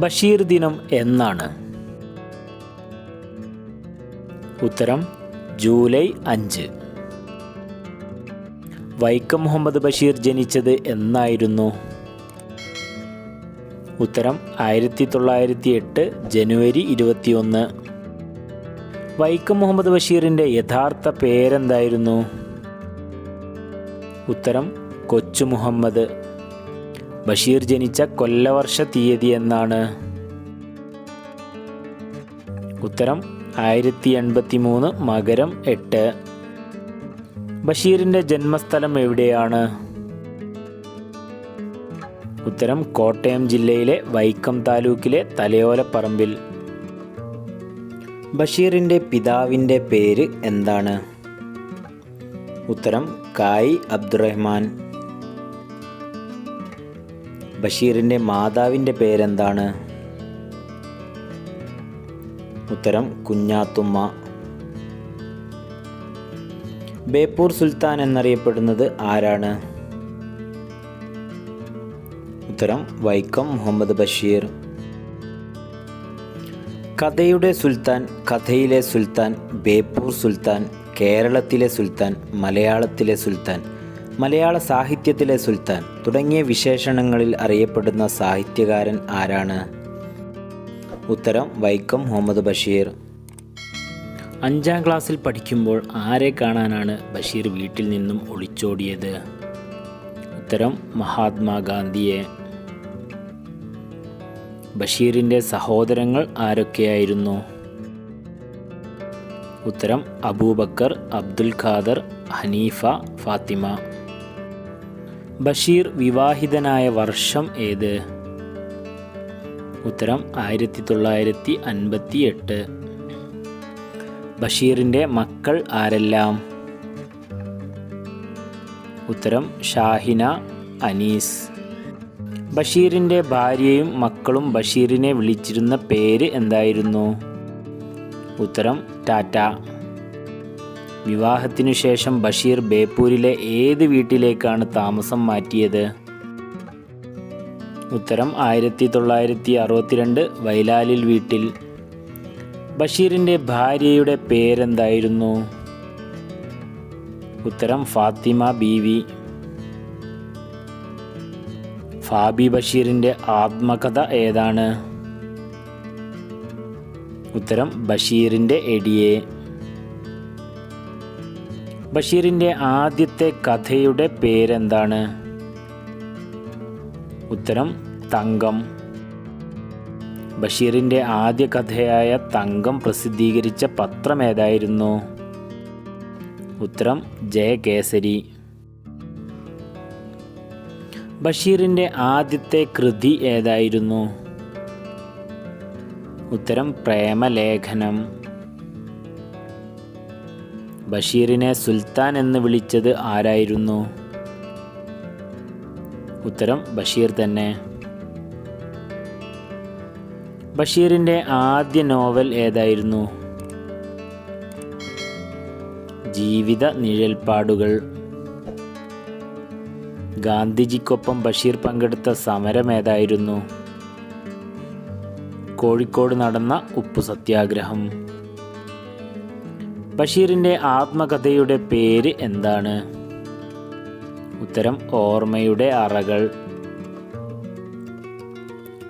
ബഷീർ ദിനം എന്നാണ്? ഉത്തരം ജൂലൈ 5. വൈക്കം മുഹമ്മദ് ബഷീർ ജനിച്ചത് എന്നായിരുന്നു? ഉത്തരം 1908 ജനുവരി 21. വൈക്കം മുഹമ്മദ് ബഷീറിൻ്റെ യഥാർത്ഥ പേരെന്തായിരുന്നു? ഉത്തരം കൊച്ചു മുഹമ്മദ്. ബഷീർ ജനിച്ച കൊല്ലവർഷ തീയതി എന്നാണ്? ഉത്തരം 1083 മകരം 8. ബഷീറിൻ്റെ ജന്മസ്ഥലം എവിടെയാണ്? ഉത്തരം കോട്ടയം ജില്ലയിലെ വൈക്കം താലൂക്കിലെ തലയോലപ്പറമ്പിൽ. ബഷീറിൻ്റെ പിതാവിൻ്റെ പേര് എന്താണ്? ഉത്തരം കായി അബ്ദുറഹ്മാൻ. ബഷീറിൻ്റെ മാതാവിൻ്റെ പേരെന്താണ്? ഉത്തരം കുഞ്ഞാത്തുമ്മ. ബേപ്പൂർ സുൽത്താൻ എന്നറിയപ്പെടുന്നത് ആരാണ്? ഉത്തരം വൈക്കം മുഹമ്മദ് ബഷീർ. കഥയുടെ സുൽത്താൻ, കഥയിലെ സുൽത്താൻ, ബേപ്പൂർ സുൽത്താൻ, കേരളത്തിലെ സുൽത്താൻ, മലയാളത്തിലെ സുൽത്താൻ, മലയാള സാഹിത്യത്തിലെ സുൽത്താൻ തുടങ്ങിയ വിശേഷണങ്ങളിൽ അറിയപ്പെടുന്ന സാഹിത്യകാരൻ ആരാണ്? ഉത്തരം വൈക്കം മുഹമ്മദ് ബഷീർ. 5ാം ക്ലാസ്സിൽ പഠിക്കുമ്പോൾ ആരെ കാണാനാണ് ബഷീർ വീട്ടിൽ നിന്നും ഒളിച്ചോടിയത്? ഉത്തരം മഹാത്മാഗാന്ധിയെ. ബഷീറിൻ്റെ സഹോദരങ്ങൾ ആരൊക്കെയായിരുന്നു? ഉത്തരം അബൂബക്കർ, അബ്ദുൽ ഖാദർ, ഹനീഫ, ഫാത്തിമ. ബഷീർ വിവാഹിതനായ വർഷം ഏത്? ഉത്തരം 1958. ബഷീറിൻ്റെ മക്കൾ ആരെല്ലാം? ഉത്തരം ഷാഹിന, അനീസ്. ബഷീറിൻ്റെ ഭാര്യയും മക്കളും ബഷീറിനെ വിളിച്ചിരുന്ന പേര് എന്തായിരുന്നു? ഉത്തരം ടാറ്റ. വിവാഹത്തിനു ശേഷം ബഷീർ ബേപ്പൂരിലെ ഏത് വീട്ടിലേക്കാണ് താമസം മാറ്റിയത്? ഉത്തരം 1962 വൈലാലിൽ വീട്ടിൽ. ബഷീറിൻ്റെ ഭാര്യയുടെ പേരെന്തായിരുന്നു? ഉത്തരം ഫാത്തിമ ബീവി. ഫാബി ബഷീറിൻ്റെ ആത്മകഥ ഏതാണ്? ഉത്തരം ബഷീറിൻ്റെ എടിയെ. ബഷീറിൻ്റെ ആദ്യത്തെ കഥയുടെ പേരെന്താണ്? ഉത്തരം തങ്കം. ബഷീറിൻ്റെ ആദ്യ കഥയായ തങ്കം പ്രസിദ്ധീകരിച്ച പത്രം ഏതായിരുന്നു? ഉത്തരം ജയകേസരി. ബഷീറിൻ്റെ ആദ്യത്തെ കൃതി ഏതായിരുന്നു? ഉത്തരം പ്രേമലേഖനം. ബഷീറിനെ സുൽത്താൻ എന്ന് വിളിച്ചത് ആരായിരുന്നു? ഉത്തരം ബഷീർ തന്നെ. ബഷീറിൻ്റെ ആദ്യ നോവൽ ഏതായിരുന്നു? ജീവിത നിഴൽപ്പാടുകൾ. ഗാന്ധിജിക്കൊപ്പം ബഷീർ പങ്കെടുത്ത സമരം ഏതായിരുന്നു? കോഴിക്കോട് നടന്ന ഉപ്പു സത്യാഗ്രഹം. ബഷീറിൻ്റെ ആത്മകഥയുടെ പേര് എന്താണ്? ഉത്തരം ഓർമ്മയുടെ അറകൾ.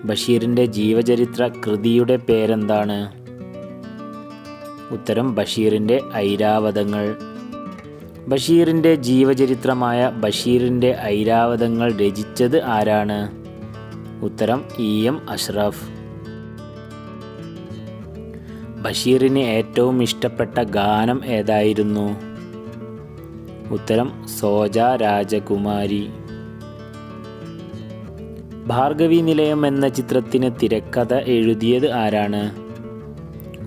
ബഷീറിൻ്റെ ജീവചരിത്ര കൃതിയുടെ പേരെന്താണ്? ഉത്തരം ബഷീറിൻ്റെ ഐരാവതങ്ങൾ. ബഷീറിൻ്റെ ജീവചരിത്രമായ ബഷീറിൻ്റെ ഐരാവതങ്ങൾ രചിച്ചത് ആരാണ്? ഉത്തരം EM അഷ്റഫ്. ബഷീറിന് ഏറ്റവും ഇഷ്ടപ്പെട്ട ഗാനം ഏതായിരുന്നു? ഉത്തരം സോജ രാജകുമാരി. ഭാർഗവി നിലയം എന്ന ചിത്രത്തിന് തിരക്കഥ എഴുതിയത് ആരാണ്?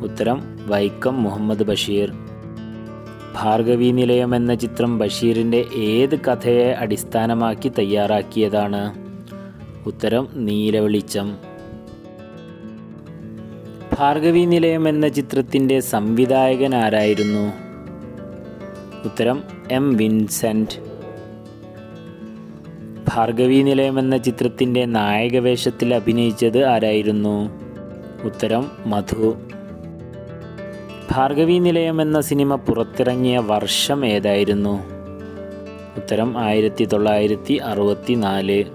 ഉത്തരം വൈക്കം മുഹമ്മദ് ബഷീർ. ഭാർഗവി നിലയം എന്ന ചിത്രം ബഷീറിൻ്റെ ഏത് കഥയെ അടിസ്ഥാനമാക്കി തയ്യാറാക്കിയതാണ്? ഉത്തരം നീലവെളിച്ചം. ഭാർഗവി നിലയം എന്ന ചിത്രത്തിൻ്റെ സംവിധായകൻ ആരായിരുന്നു? ഉത്തരം M. വിൻസെൻ്റ്. ഭാർഗവീ നിലയം എന്ന ചിത്രത്തിൻ്റെ നായക വേഷത്തിൽ അഭിനയിച്ചത് ആരായിരുന്നു? ഉത്തരം മധു. ഭാർഗവീ നിലയം എന്ന സിനിമ പുറത്തിറങ്ങിയ വർഷം ഏതായിരുന്നു? ഉത്തരം 1964.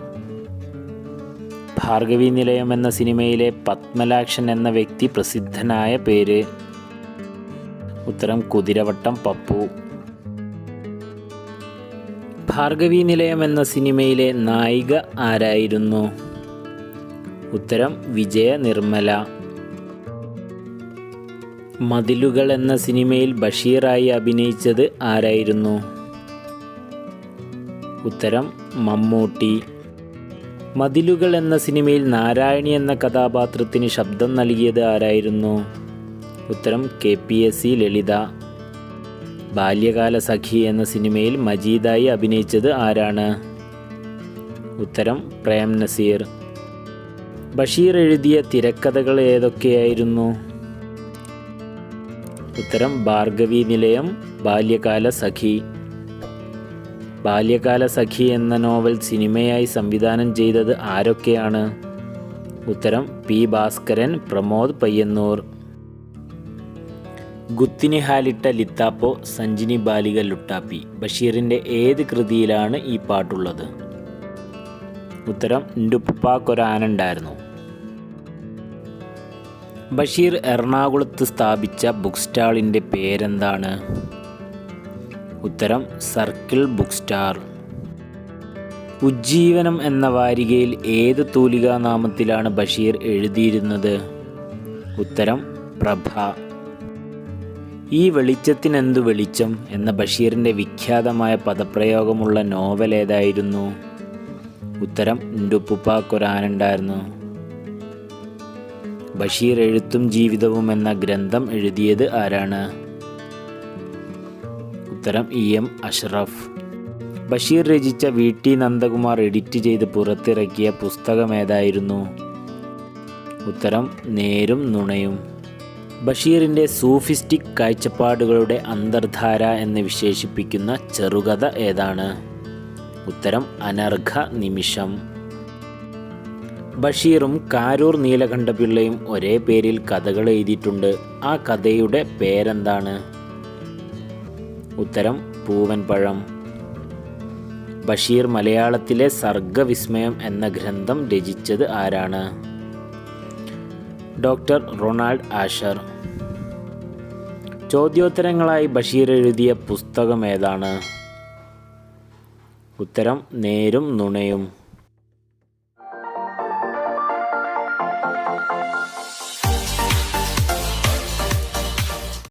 ഭാർഗവീ നിലയം എന്ന സിനിമയിലെ പത്മലാക്ഷൻ എന്ന വ്യക്തി പ്രസിദ്ധനായ പേര്? ഉത്തരം കുതിരവട്ടം പപ്പു. ഭാർഗവീ നിലയം എന്ന സിനിമയിലെ നായിക ആരായിരുന്നു? ഉത്തരം വിജയ നിർമ്മല. മതിലുകൾ എന്ന സിനിമയിൽ ബഷീറായി അഭിനയിച്ചത് ആരായിരുന്നു? ഉത്തരം മമ്മൂട്ടി. മതിലുകൾ എന്ന സിനിമയിൽ നാരായണി എന്ന കഥാപാത്രത്തിന് ശബ്ദം നൽകിയത് ആരായിരുന്നു? ഉത്തരം KPSC ലളിത. ബാല്യകാല സഖി എന്ന സിനിമയിൽ മജീദായി അഭിനയിച്ചത് ആരാണ്? ഉത്തരം പ്രേം നസീർ. ബഷീർ എഴുതിയ തിരക്കഥകൾ ഏതൊക്കെയായിരുന്നു? ഉത്തരം ഭാർഗവീ നിലയം, ബാല്യകാല സഖി. ബാല്യകാല സഖി എന്ന നോവൽ സിനിമയായി സംവിധാനം ചെയ്തത് ആരൊക്കെയാണ്? ഉത്തരം P. ഭാസ്കരൻ, പ്രമോദ് പയ്യന്നൂർ. ഗുത്തിനി ഹാലിട്ട ലിത്താപ്പോ സഞ്ജിനി ബാലിക ലുട്ടാപ്പി ബഷീറിൻ്റെ ഏത് കൃതിയിലാണ് ഈ പാട്ടുള്ളത്? ഉത്തരം ൻഡുപ്പാക്കൊരാനുണ്ടായിരുന്നു. ബഷീർ എറണാകുളത്ത് സ്ഥാപിച്ച ബുക്ക് സ്റ്റാളിൻ്റെ പേരെന്താണ്? ഉത്തരം സർക്കിൾ ബുക്ക് സ്റ്റാൾ. ഉജ്ജീവനം എന്ന വാരികയിൽ ഏത് തൂലികാനാമത്തിലാണ് ബഷീർ എഴുതിയിരുന്നത്? ഉത്തരം പ്രഭ. ഈ വെളിച്ചത്തിനെന്തു വെളിച്ചം എന്ന ബഷീറിൻ്റെ വിഖ്യാതമായ പദപ്രയോഗമുള്ള നോവൽ ഏതായിരുന്നു? ഉത്തരം ൻഡുപ്പാക്കൊരാനുണ്ടായിരുന്നു. ബഷീർ എഴുത്തും ജീവിതവും എന്ന ഗ്രന്ഥം എഴുതിയത് ആരാണ്? ഉത്തരം EM അഷ്റഫ്. ബഷീർ രചിച്ച VT നന്ദകുമാർ എഡിറ്റ് ചെയ്ത് പുറത്തിറക്കിയ പുസ്തകം ഏതായിരുന്നു? ഉത്തരം നേരും നുണയും. ബഷീറിൻ്റെ സൂഫിസ്റ്റിക് കാഴ്ചപ്പാടുകളുടെ അന്തർധാര എന്ന് വിശേഷിപ്പിക്കുന്ന ചെറുകഥ ഏതാണ്? ഉത്തരം അനർഘ നിമിഷം. ബഷീറും കാരൂർ നീലകണ്ഠപിള്ളയും ഒരേ പേരിൽ കഥകൾ എഴുതിയിട്ടുണ്ട്. ആ കഥയുടെ പേരെന്താണ്? ഉത്തരം പൂവൻ പഴം. ബഷീർ മലയാളത്തിലെ സർഗവിസ്മയം എന്ന ഗ്രന്ഥം രചിച്ചത് ആരാണ്? Doctor Ronald Asher. ചോദ്യോത്തരങ്ങളായി ബഷീർ എഴുതിയ പുസ്തകം ഏതാണ്? ഉത്തരം നേരും നുണയും.